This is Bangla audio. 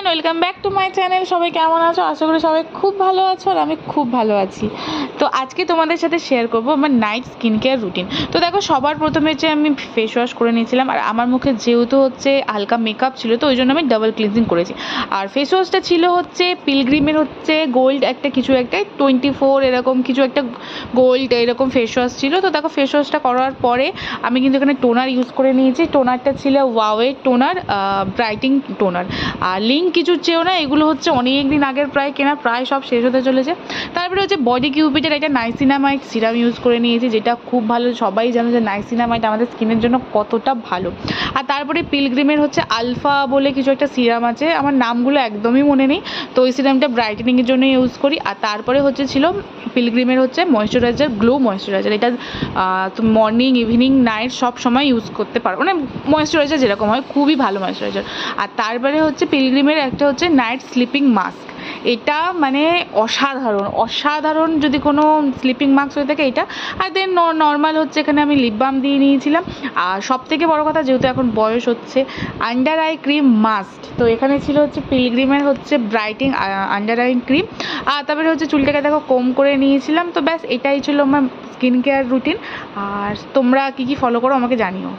Welcome back to my channel. সবাই কেমন আছো? আশা করি সবাই খুব ভালো আছো আর আমি খুব ভালো আছি। তো আজকে তোমাদের সাথে শেয়ার করবো আমার নাইট স্কিন কেয়ার রুটিন। তো দেখো, সবার প্রথমে যে আমি ফেস ওয়াশ করে নিয়েছিলাম, আর আমার মুখে যেহেতু হচ্ছে হালকা মেকআপ ছিল, তো ওই জন্য আমি ডাবল ক্লিনজিং করেছি। আর ফেস ওয়াশটা ছিল হচ্ছে পিলগ্রিমের হচ্ছে গোল্ড একটা কিছু একটা 24 এরকম কিছু একটা গোল্ড এরকম ফেস ওয়াশ ছিল। তো দেখো, ফেস ওয়াশটা করার পরে আমি কিন্তু এখানে টোনার ইউজ করে নিয়েছি। টোনারটা ছিল ওয়াওয়ের টোনার, ব্রাইটিং টোনার। আর লিঙ্ক কিছু চেয়েও না, এগুলো হচ্ছে অনেক দিন আগের প্রায় কেনা, প্রায় সব শেষ হতে চলেছে। তারপরে হচ্ছে বডি কিউপিটের একটা নাইসিনামাইড সিরাম ইউজ করে নিয়েছি, যেটা খুব ভালো। সবাই জানো যে নাইসিনামাইড আমাদের স্কিনের জন্য কতটা ভালো। আর তারপরে পিলগ্রিমের হচ্ছে আলফা বলে কিছু একটা সিরাম আছে, আমার নামগুলো একদমই মনে নেই। তো ওই সিরামটা ব্রাইটেনিংয়ের জন্য ইউজ করি। আর তারপরে হচ্ছে ছিল পিলগ্রিমের হচ্ছে ময়েশ্চারাইজার, গ্লো ময়েশ্চারাইজার। এটা তুমি মর্নিং, ইভিনিং, নাইট সব সময় ইউজ করতে পারো, মানে ময়েশ্চারাইজার যেরকম হয়, খুবই ভালো ময়েশ্চারাইজার। আর তারপরে হচ্ছে পিলগ্রিমের একটা হচ্ছে নাইট স্লিপিং মাস্ক। এটা মানে অসাধারণ যদি কোনো স্লিপিং মাস্ক হয়ে থাকে এটা। আর দেন নর্মাল হচ্ছে এখানে আমি লিপ বাম দিয়ে নিয়েছিলাম। আর সব থেকে বড় কথা, যেহেতু এখন বয়স হচ্ছে, আন্ডার আই ক্রিম মাস্ট। তো এখানে ছিল হচ্ছে পিলগ্রিমের হচ্ছে ব্রাইটিং আন্ডার আই ক্রিম। আর তারপরে হচ্ছে চুলটাকে দেখো কম করে নিয়েছিলাম। তো ব্যাস এটাই ছিল আমার স্কিন কেয়ার রুটিন। আর তোমরা কী কী ফলো করো আমাকে জানিও।